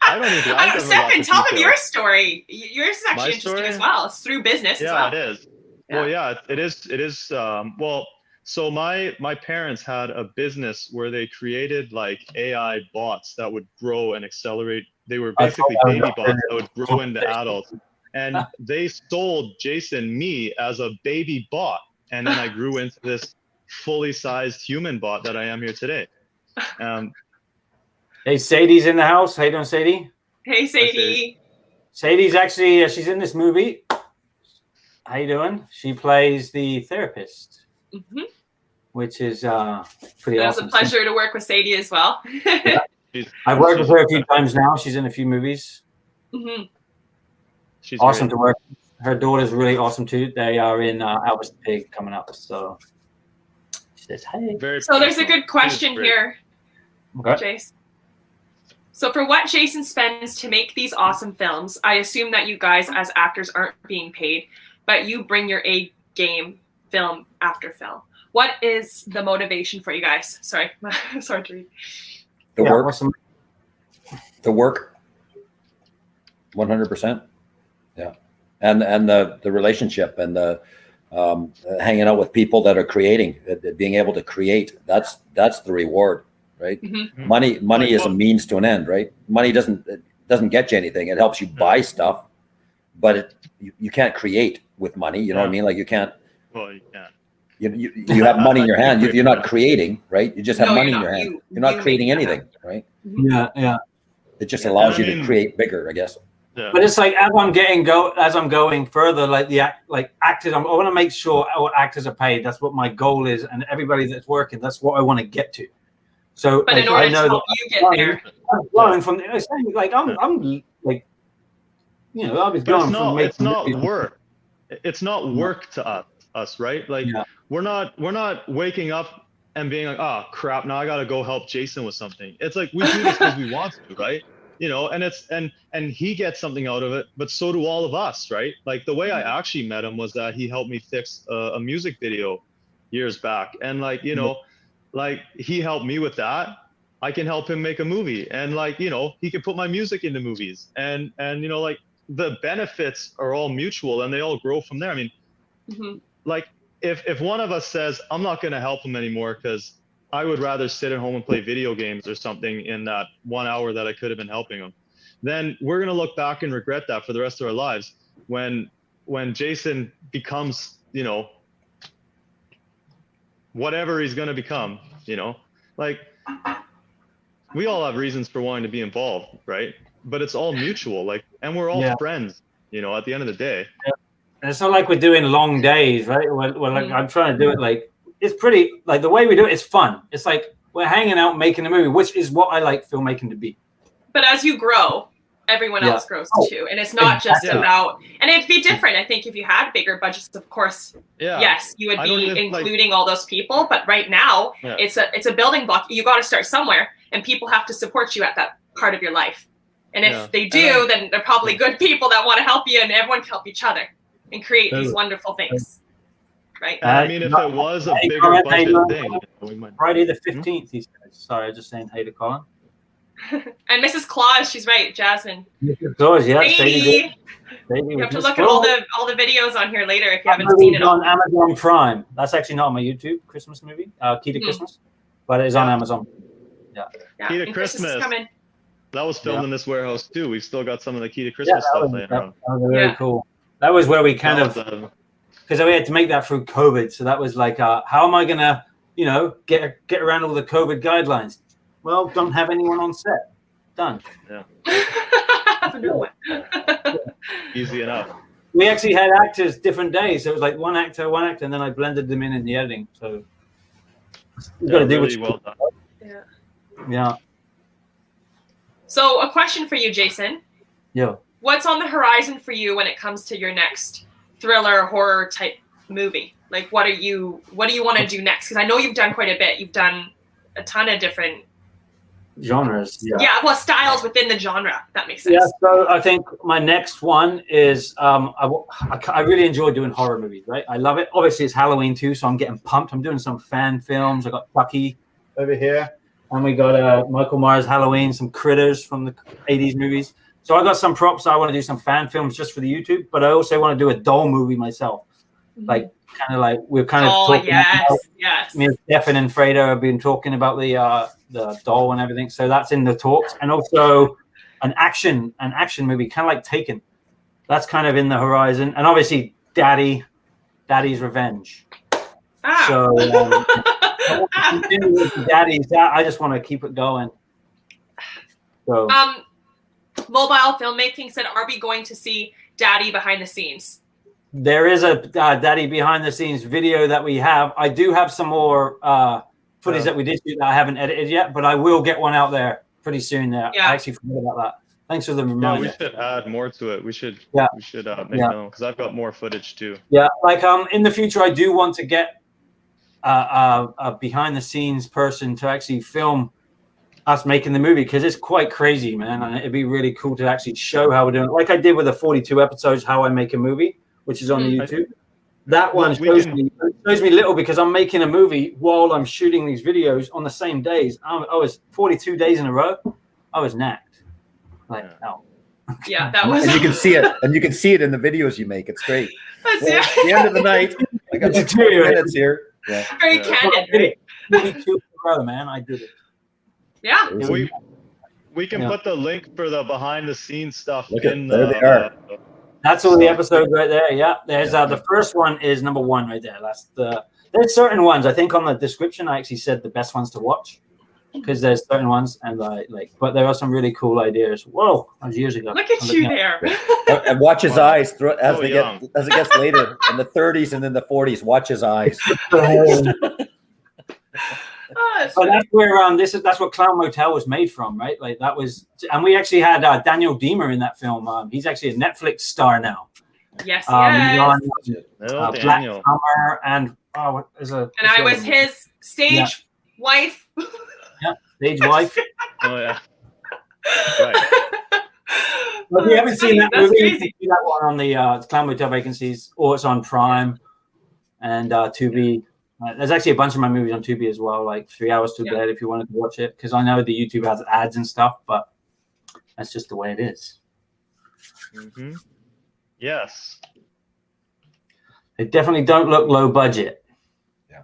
Stefan, tell them your story. Yours is actually interesting as well. It's through business as well. Yeah, it is. Yeah. Well, yeah, it is. Well, so my parents had a business where they created like AI bots that would grow and accelerate. They were basically baby bots that would grow into adults. And they sold me as a baby bot. And then I grew into this fully sized human bot that I am here today. Hey, Sadie's in the house. How you doing, Sadie? Hey, Sadie. Sadie's actually, she's in this movie. How you doing? She plays the therapist, which is pretty awesome. It was a pleasure to work with Sadie as well. I've worked with her a few times now. She's in a few movies. She's awesome great. to work with. Her daughter's really awesome too. They are in Elvis the Pig coming up. So she says, hey. So there's a good question here, Jace. So for what Jason spends to make these awesome films, I assume that you guys as actors aren't being paid, but you bring your A game film after film. What is the motivation for you guys? Sorry to read. The work. 100%. Yeah. And the relationship and the hanging out with people that are creating, being able to create, that's the reward. Right. Money is a means to an end, right? Money doesn't get you anything. It helps you buy stuff, but you can't create with money. You know what I mean? Like you can't. Well, you can't. you have money in your hand. You're not creating, right? You just have No, money you're in your not. hand. You- You're not you creating make that anything, right? Yeah. It just Yeah, allows I you to mean- create bigger, I guess. Yeah. But it's like as I'm going further, like actors, I want to make sure all actors are paid. That's what my goal is, and everybody that's working, that's what I want to get to. So, But like, in order I to know help that you get there, I'm flowing from the same. Like I'm like, you know, I was But going it's from not. making It's not movies. work. It's not work to us, right? Like Yeah. we're not waking up and being like, oh crap, now I gotta go help Jason with something. It's like we do this because we want to, right? You know, and it's and he gets something out of it, but so do all of us, right? Like the way I actually met him was that he helped me fix a music video years back, and like like he helped me with that. I can help him make a movie, and like he can put my music into movies, and like the benefits are all mutual, and they all grow from there. I mean, like if one of us says I'm not going to help him anymore because I would rather sit at home and play video games or something in that 1 hour that I could have been helping him, then we're going to look back and regret that for the rest of our lives. When Jason becomes, whatever he's going to become, like we all have reasons for wanting to be involved, right? But it's all mutual, like, and we're all friends, at the end of the day. And it's not like we're doing long days, right? We're like, I'm trying to do it like, it's pretty, like the way we do it is fun. It's like we're hanging out making a movie, which is what I like filmmaking to be. but as you grow, everyone else grows too, and it's not just about. And it'd be different, I think, if you had bigger budgets. Of course, yes, you would be including all those people. But right now, it's a building block. You got to start somewhere, and people have to support you at that part of your life. And if they do, then they're probably good people that want to help you, and everyone can help each other and create these wonderful things. Right. I mean, if it was a bigger budget thing, we might. Friday the 15th, he says. Sorry, I was just saying hey to Colin. And Mrs. Claus, she's right, Jasmine. Mrs. Claus, yeah. Sadie. You have to look at all the videos on here later if you haven't seen it. On Amazon Prime. That's actually not on my YouTube Christmas movie, Key to Christmas, but it is on Amazon. Yeah. Key to Christmas. Coming. That was filmed in this warehouse too. We've still got some of the Key to Christmas stuff laying around. That was very cool. That was where we kind of. Because we had to make that through COVID, so that was like, how am I gonna, get around all the COVID guidelines? Well, don't have anyone on set. Done. Yeah. No. Easy enough. We actually had actors different days, so it was like one actor, and then I blended them in the editing. So you got to do really well done. Yeah. So a question for you, Jason. Yeah. What's on the horizon for you when it comes to your next thriller horror type movie? Like what do you want to do next? Because I know you've done quite a bit. You've done a ton of different genres. Well, styles within the genre. That makes sense. Yeah, so I think my next one is I really enjoy doing horror movies, right? I love it. Obviously it's Halloween too, so I'm getting pumped. I'm doing some fan films. I got Chucky over here, and we got Michael Myers Halloween, some critters from the 80s movies. So I got some props. I want to do some fan films just for the YouTube, but I also want to do a doll movie myself. Like kind of like we're kind of talking yes. Me and Stefan and Fredo have been talking about the doll and everything. So that's in the talks, and also an action movie, kind of like Taken. That's kind of in the horizon, and obviously Daddy's Revenge. So Daddy's. I just want to keep it going. So. Mobile filmmaking said, are we going to see Daddy behind the scenes? There is a Daddy behind the scenes video that we have. I do have some more footage that we did shoot that I haven't edited yet, but I will get one out there pretty soon. There, I actually forgot about that. Thanks for the reminder. Yeah, we should add more to it. We should make them, because I've got more footage too. Yeah, like in the future, I do want to get a behind the scenes person to actually film us making the movie, because it's quite crazy, man, and it'd be really cool to actually show how we're doing it, like I did with the 42 episodes, how I make a movie, which is on the YouTube. That one shows me little, because I'm making a movie while I'm shooting these videos on the same days. I was 42 days in a row. I was knacked. Like, yeah, that was. And you can see it, in the videos you make. It's great. At the end of the night, I got like 2 minutes here. Yeah. Very candid, right? 42 in a row, man. I did it. Yeah. We can put the link for the behind the scenes stuff in there. They are. That's all the episodes right there. Yeah. There's the first one is number 1 right there. That's There's certain ones. I think on the description I actually said the best ones to watch, because there's certain ones, and but there are some really cool ideas. Whoa, that was years ago. Look at you there. And watch his Wow. eyes as So they young. get as it gets later in the 30s and then the 40s. Watch his eyes. But that's where that's what Clown Motel was made from, right? Like that was, and we actually had Daniel Diemer in that film. He's actually a Netflix star now. Yes, He's yes. on Oh, Black Daniel. Summer and what is a? And I was his stage wife. Yeah, stage wife. Oh yeah. Right. Well, if you haven't seen that That's movie, you crazy. can see that one on the Clown Motel Vacancies, or it's on Prime and Tubi. There's actually a bunch of my movies on Tubi as well, like 3 Hours to Bed if you wanted to watch it, because I know the YouTube has ads and stuff, but that's just the way it is. Mm-hmm. Yes. They definitely don't look low budget. Yeah.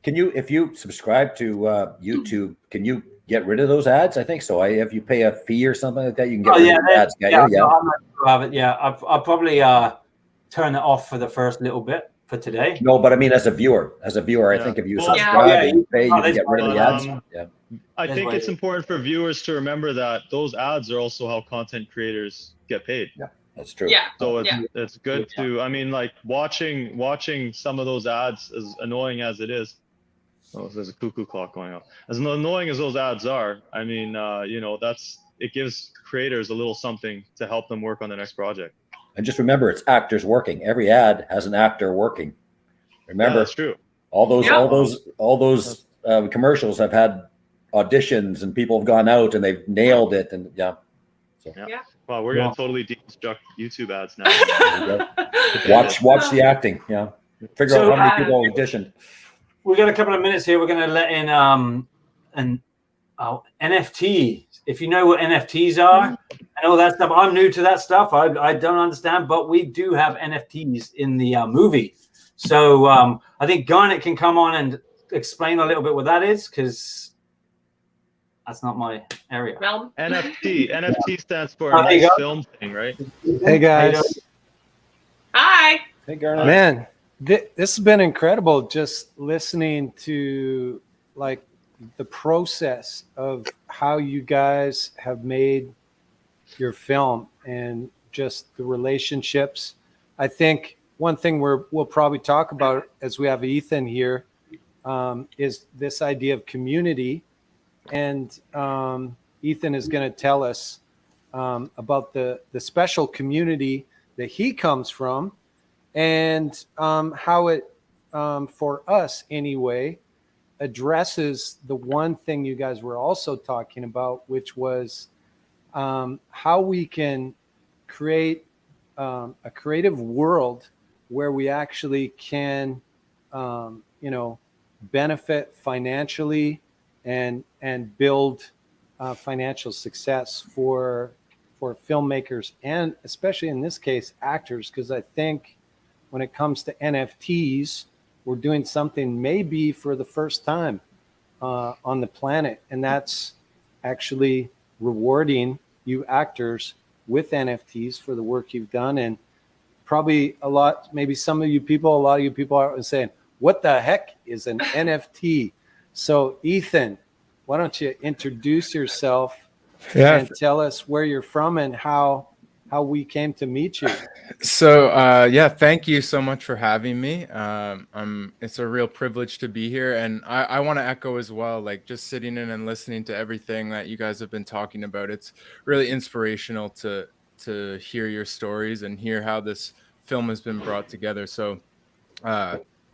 Can you, if you subscribe to YouTube, can you get rid of those ads? I think so. If you pay a fee or something like that, you can get rid of the ads. Yeah. No, I'm not sure of it. Yeah, I'll probably turn it off for the first little bit for today. No, but I mean, as a viewer, I think if you subscribe and you pay, you can get rid of the ads. Yeah. I think it's important for viewers to remember that those ads are also how content creators get paid. Yeah, that's true. Yeah. So it's good to, I mean, like watching some of those ads, as annoying as it is. Oh, there's a cuckoo clock going off. As annoying as those ads are, I mean, it gives creators a little something to help them work on the next project. And just remember, it's actors working. Every ad has an actor working. Remember, that's true. All those commercials have had auditions, and people have gone out and they've nailed it. And Wow, we're gonna totally deconstruct YouTube ads now. Watch the acting. Yeah, figure out how many people auditioned. We got a couple of minutes here. We're going to let in an NFT. If you know what NFTs are and all that stuff, I'm new to that stuff. I don't understand, but we do have NFTs in the movie. So I think Garnet can come on and explain a little bit what that is, because that's not my area. NFT stands for a nice film thing, right? Hey guys. Hi. Hey Garnet. Man, this has been incredible, just listening to like the process of how you guys have made your film and just the relationships. I think one thing we'll probably talk about as we have Ethan here is this idea of community. And Ethan is going to tell us about the special community that he comes from, and how it, for us anyway, addresses the one thing you guys were also talking about, which was how we can create a creative world where we actually can, benefit financially and build financial success for filmmakers, and especially in this case, actors, because I think when it comes to NFTs, we're doing something maybe for the first time on the planet, and that's actually rewarding you actors with NFTs for the work you've done. And probably a lot of you people are saying, what the heck is an NFT? So Ethan, why don't you introduce yourself and tell us where you're from and how we came to meet you. So thank you so much for having me. It's a real privilege to be here, and I want to echo as well, like just sitting in and listening to everything that you guys have been talking about. It's really inspirational to hear your stories and hear how this film has been brought together. So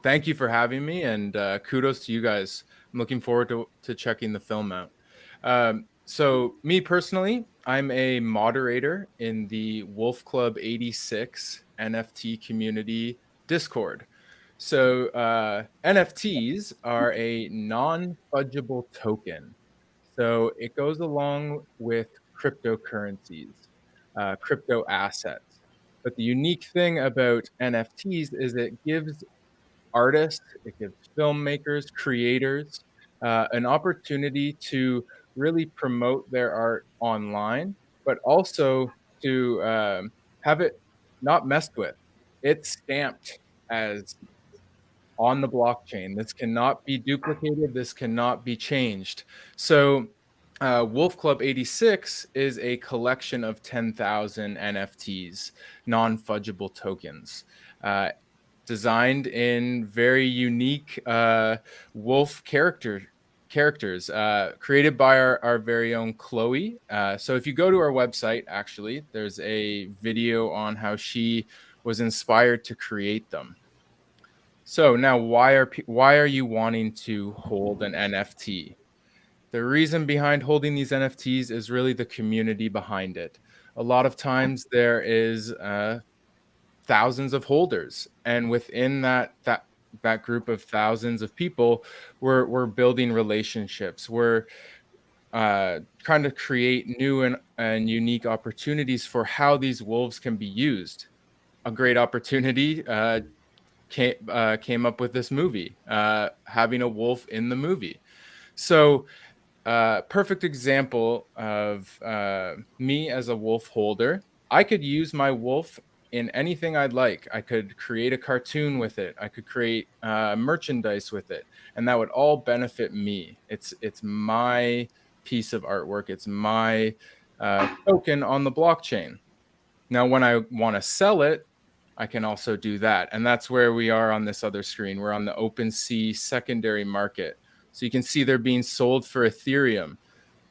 thank you for having me, and kudos to you guys. I'm looking forward to checking the film out. So me personally, I'm a moderator in the Wolf Club 86 NFT community Discord. So NFTs are a non-fungible token. So it goes along with cryptocurrencies, crypto assets. But the unique thing about NFTs is it gives artists, it gives filmmakers, creators an opportunity to really promote their art online, but also to have it not messed with. It's stamped as on the blockchain. This cannot be duplicated. This cannot be changed. So Wolf Club 86 is a collection of 10,000 NFTs, non-fungible tokens, designed in very unique wolf characters, created by our very own Chloe. So if you go to our website, actually, there's a video on how she was inspired to create them. So now, why are you wanting to hold an NFT? The reason behind holding these NFTs is really the community behind it. A lot of times there is thousands of holders, and within that group of thousands of people, we're building relationships. We're trying to create new and unique opportunities for how these wolves can be used. A great opportunity came up with this movie, having a wolf in the movie. So perfect example of me as a wolf holder. I could use my wolf in anything I'd like. I could create a cartoon with it. I could create merchandise with it, and that would all benefit me. It's my piece of artwork. It's my token on the blockchain. Now, when I want to sell it, I can also do that. And that's where we are on this other screen. We're on the OpenSea secondary market. So you can see they're being sold for Ethereum.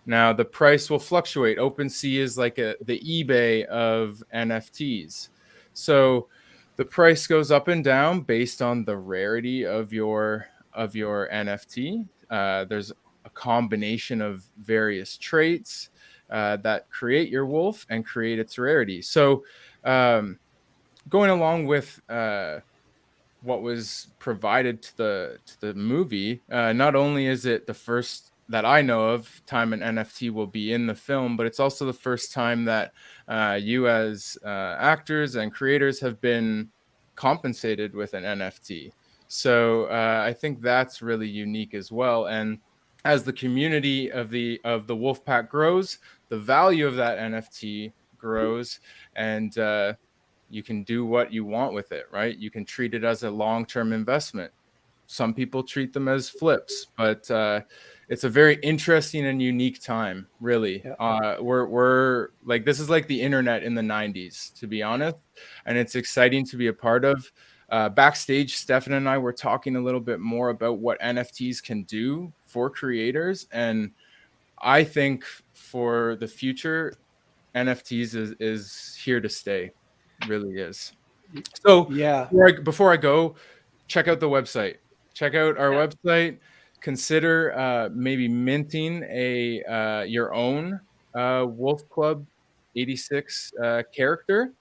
Now, the price will fluctuate. OpenSea is like the eBay of NFTs. So the price goes up and down based on the rarity of your NFT. There's a combination of various traits that create your wolf and create its rarity. So going along with what was provided to the movie, not only is it the first that I know of time an NFT will be in the film, but it's also the first time that you as actors and creators have been compensated with an NFT. So I think that's really unique as well. And as the community of the Wolfpack grows, the value of that NFT grows, and you can do what you want with it, right? You can treat it as a long-term investment. Some people treat them as flips, but it's a very interesting and unique time, really. Yeah. We're like, this is like the internet in the 90s, to be honest, and it's exciting to be a part of. Backstage, Stefan and I were talking a little bit more about what NFTs can do for creators, and I think for the future, NFTs is here to stay. Really is. So yeah, before I go, check out the website. Check out our website. Consider maybe minting your own Wolf Club 86 character.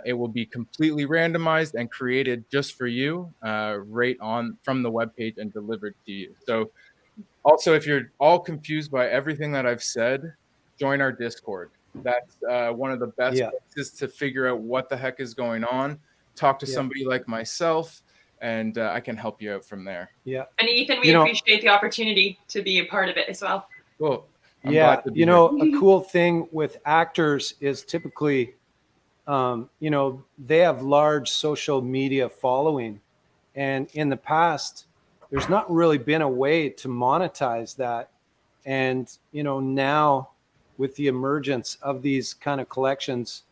It will be completely randomized and created just for you, right on from the webpage and delivered to you. So also, if you're all confused by everything that I've said, join our Discord. That's one of the best places to figure out what the heck is going on. Talk to somebody like myself, and I can help you out from there. Yeah. And Ethan, we appreciate the opportunity to be a part of it as well. Cool. A cool thing with actors is typically, they have large social media following, and in the past, there's not really been a way to monetize that. And, now with the emergence of these kind of collections,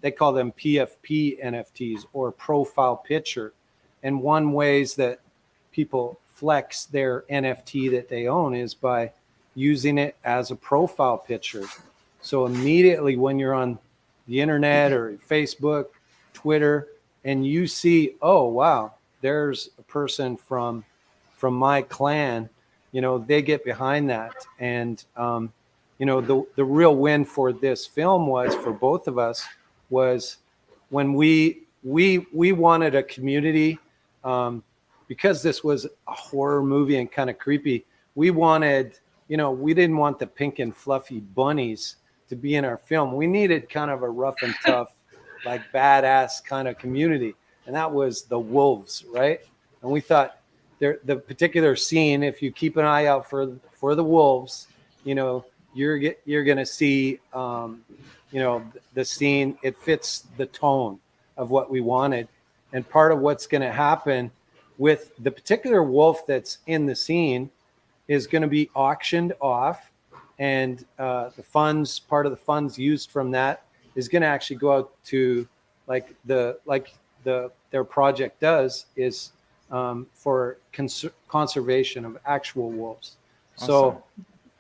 they call them PFP NFTs, or profile picture. And one ways that people flex their NFT that they own is by using it as a profile picture. So immediately when you're on the internet or Facebook, Twitter, and you see, oh, wow, there's a person from my clan, they get behind that. And, the real win for this film was, for both of us, was when we wanted a community, because this was a horror movie and kind of creepy. We wanted, we didn't want the pink and fluffy bunnies to be in our film. We needed kind of a rough and tough, like badass kind of community. And that was the wolves, right? And we thought the particular scene, if you keep an eye out for the wolves, you're going to see, the scene, it fits the tone of what we wanted. And part of what's going to happen with the particular wolf that's in the scene is going to be auctioned off, and the funds, part of the funds used from that, is going to actually go out to their project does is for conservation of actual wolves. Awesome. So,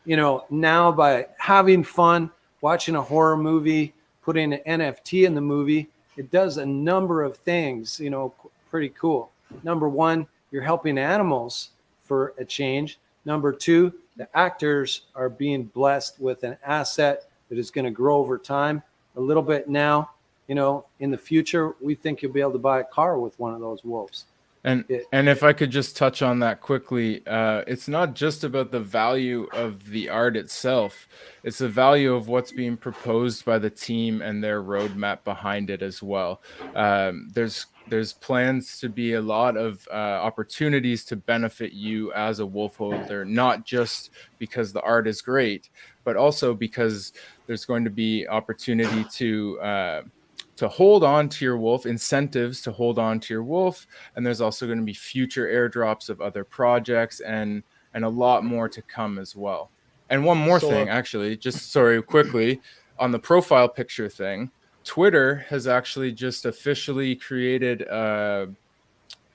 you know, now by having fun, watching a horror movie, putting an NFT in the movie, it does a number of things, you know, pretty cool. Number one, you're helping animals for a change. Number two, the actors are being blessed with an asset that is going to grow over time a little bit now. You know, in the future, we think you'll be able to buy a car with one of those wolves. And if I could just touch on that quickly, it's not just about the value of the art itself. It's the value of what's being proposed by the team and their roadmap behind it as well. There's plans to be a lot of opportunities to benefit you as a wolf holder, not just because the art is great, but also because there's going to be opportunity to hold on to your wolf, incentives to hold on to your wolf. And there's also going to be future airdrops of other projects and a lot more to come as well. And one more thing, actually, just sorry, quickly on the profile picture thing, Twitter has actually just officially created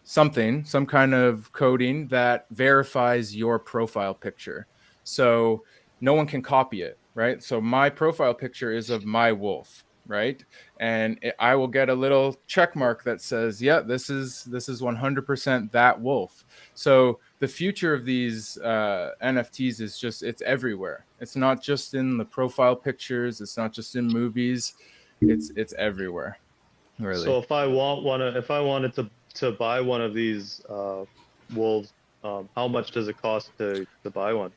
some kind of coding that verifies your profile picture. So no one can copy it, right? So my profile picture is of my wolf, right? And I will get a little check mark that says, yeah, this is 100% that wolf. So the future of these NFTs is just, it's everywhere. It's not just in the profile pictures. It's not just in movies. It's everywhere, really. So if I wanted to buy one of these wolves, how much does it cost to buy one?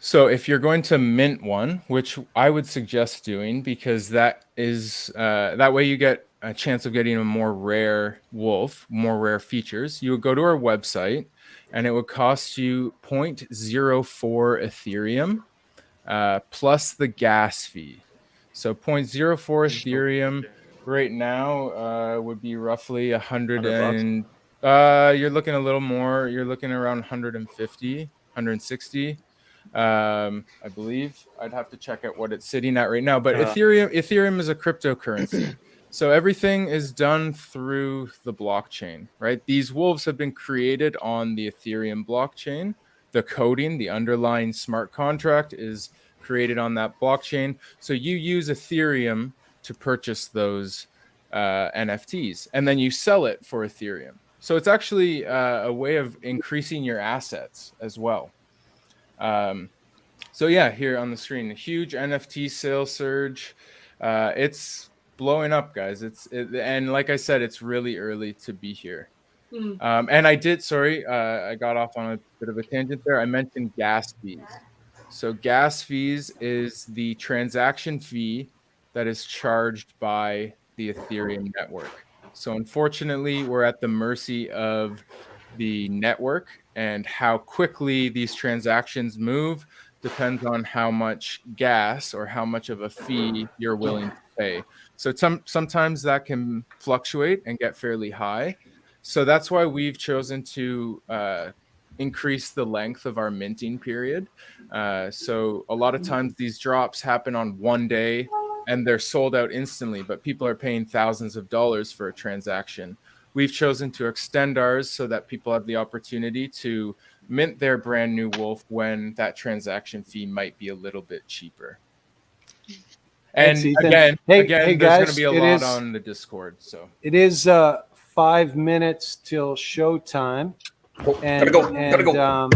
So if you're going to mint one, which I would suggest doing, because that is that way you get a chance of getting a more rare wolf, more rare features, you would go to our website and it would cost you 0.04 Ethereum plus the gas fee. So 0.04 Ethereum right now would be roughly 100 and you're looking a little more, you're looking around 150, 160. I believe I'd have to check out what it's sitting at right now, but Ethereum is a cryptocurrency. So everything is done through the blockchain, right? These wolves have been created on the Ethereum blockchain. The coding, the underlying smart contract is created on that blockchain. So you use Ethereum to purchase those NFTs, and then you sell it for Ethereum. So it's actually a way of increasing your assets as well. So yeah, here on the screen, a huge NFT sales surge. It's blowing up, guys. And like I said, it's really early to be here. And I got off on a bit of a tangent there. I mentioned gas fees. So gas fees is the transaction fee that is charged by the Ethereum network. So unfortunately, we're at the mercy of the network, and how quickly these transactions move depends on how much gas or how much of a fee you're willing to pay. So sometimes that can fluctuate and get fairly high. So that's why we've chosen to increase the length of our minting period. So a lot of times these drops happen on one day and they're sold out instantly, but people are paying thousands of dollars for a transaction. We've chosen to extend ours so that people have the opportunity to mint their brand new wolf when that transaction fee might be a little bit cheaper. And Thanks, again, hey there's guys, going to be a lot on the Discord. So it is 5 minutes till showtime. And, gotta go.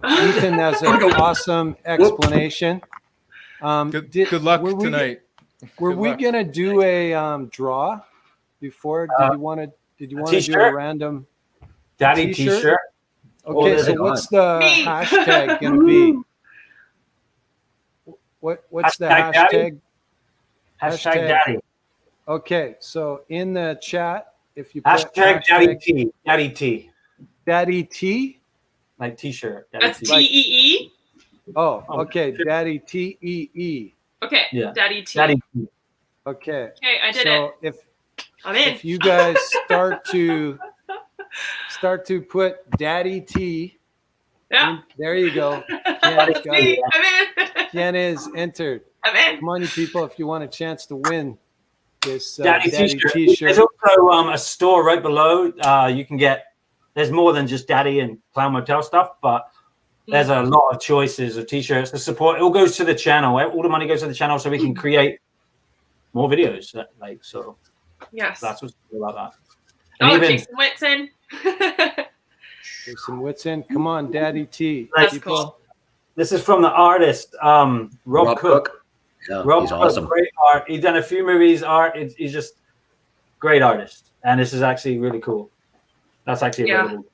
Ethan has an awesome explanation. Good luck tonight. Were we gonna do a draw before? Did you want to do a random Daddy t-shirt? Okay, so what's the hashtag gonna be? What's the hashtag? Hashtag daddy. Okay, so in the chat, if you put hashtag daddy T. Daddy T. Daddy T? Like t-shirt. That's T-E-E? Oh, okay. Daddy T-E-E. Okay, yeah. Daddy T. Daddy T. Okay. Okay, I did it. So if you guys start start to put Daddy T. Yeah. There you go. That's me. I'm in. Jen is entered. I'm in. Come on, you people, if you want a chance to win this Daddy Daddy t-shirt. T-shirt. There's also a store right below. You can get. There's more than just Daddy and Clown Motel stuff, but there's a lot of choices of t-shirts to support. It all goes to the channel. All the money goes to the channel, so we can create more videos. Like so. Yes. That's what's cool about that. Oh, And even Jason Whitson. Jason Whitson. Come on, Daddy T. That's people. cool. this is from the artist Rob Cook. Yeah, Rob he's Cook, awesome. great art. He's done a few movies. He's just great artist, and this is actually really cool. That's actually available.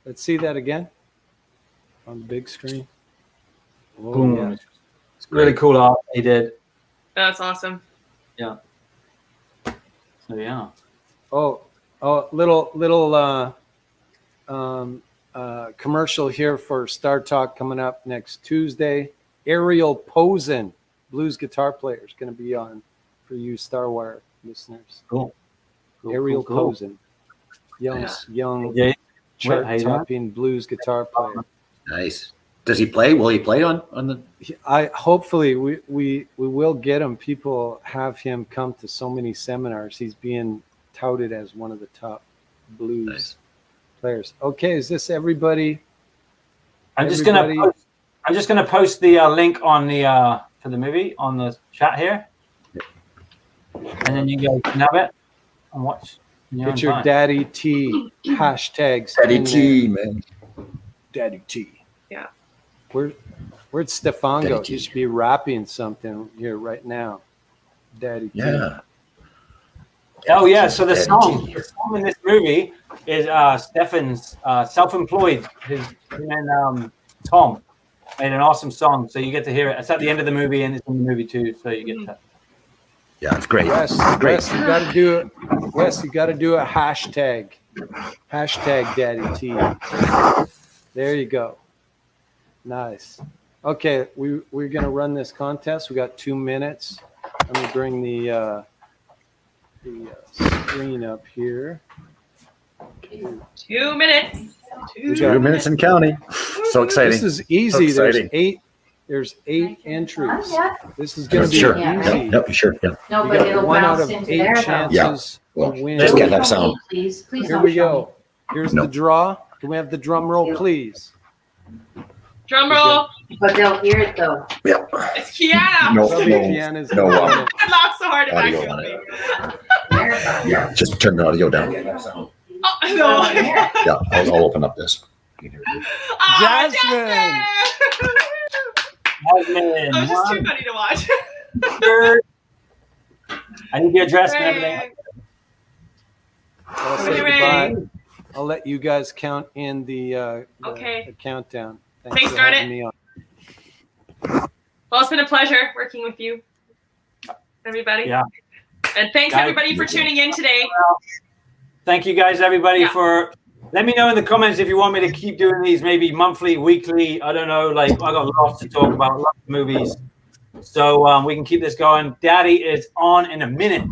Let's see that again on the big screen. Oh, Boom. yeah. It's really cool art he did. That's awesome. Yeah. So yeah. Oh, little commercial here for Star Talk coming up next Tuesday. Ariel Posen, blues guitar player, is going to be on for you Starwire listeners. Cool. Ariel cool. Posen, young Yeah. chart-topping blues guitar player. Nice. Does he play? Will he play on the? Hopefully we will get him. People have him come to so many seminars. He's being touted as one of the top blues players. Okay, is this everybody? I'm just gonna post the link on the for the movie on the chat here, and then you guys can have it and watch. Get your Daddy T hashtags. Daddy T, man. Daddy T. Yeah. Where'd Stefan go? Daddy He T. should be rapping something here right now. Daddy T. Yeah. Oh yeah, so the Daddy song T. in this movie is Stefan's Self-Employed. Him and Tom made an awesome song, so you get to hear it. It's at the end of the movie, and it's in the movie too, so you get to. Yeah, it's great. Wes, Great. Wes, you got to do it. Wes, you got to do a hashtag. Hashtag Daddy T. There you go. Nice. Okay, we're gonna run this contest. We got 2 minutes. Let me bring the screen up here. 2 minutes. 2 minutes and counting. So exciting. This is easy. So exciting. There's eight entries. This is gonna be Sure. easy. Yep, sure. Yeah. No, You but got it'll one out bounce of into 8 there though. chances Well, to win. just Don't get that show me, sound. please. Please Here don't we show go. me. Here's No. the draw. Can we have the drum roll, please? Drum roll. But they'll hear it though. Yep. It's Kiana. No, Kiana's no, gonna I laughed so hard it audio actually on me. it. Yeah, just turn the audio down. Oh, no. Yeah, I'll open up this. Oh, Jasmine! It was just too funny to watch. I need your address and everything. Hooray. I'll say Hooray. goodbye. I'll let you guys count in the Okay. the countdown. Thanks, for Garnet. having me on. Well, it's been a pleasure working with you, everybody. Yeah. And thanks, Guys, everybody, for tuning in today. Thank you guys, everybody, Yeah. for. Let me know in the comments if you want me to keep doing these, maybe monthly, weekly. I don't know. Like I got lots to talk about, lots of movies, so we can keep this going. Daddy is on in a minute.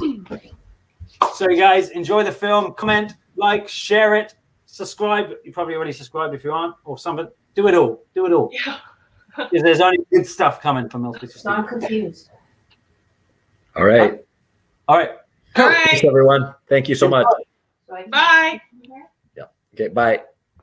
So you guys enjoy the film. Comment, like, share it, subscribe. You probably already subscribed if you aren't, or something. Do it all. Do it all. Yeah. Because there's only good stuff coming from those pictures. So I'm confused. All right. All right. All right. Thanks, everyone. Thank you so much. So I can- Bye. Okay, bye.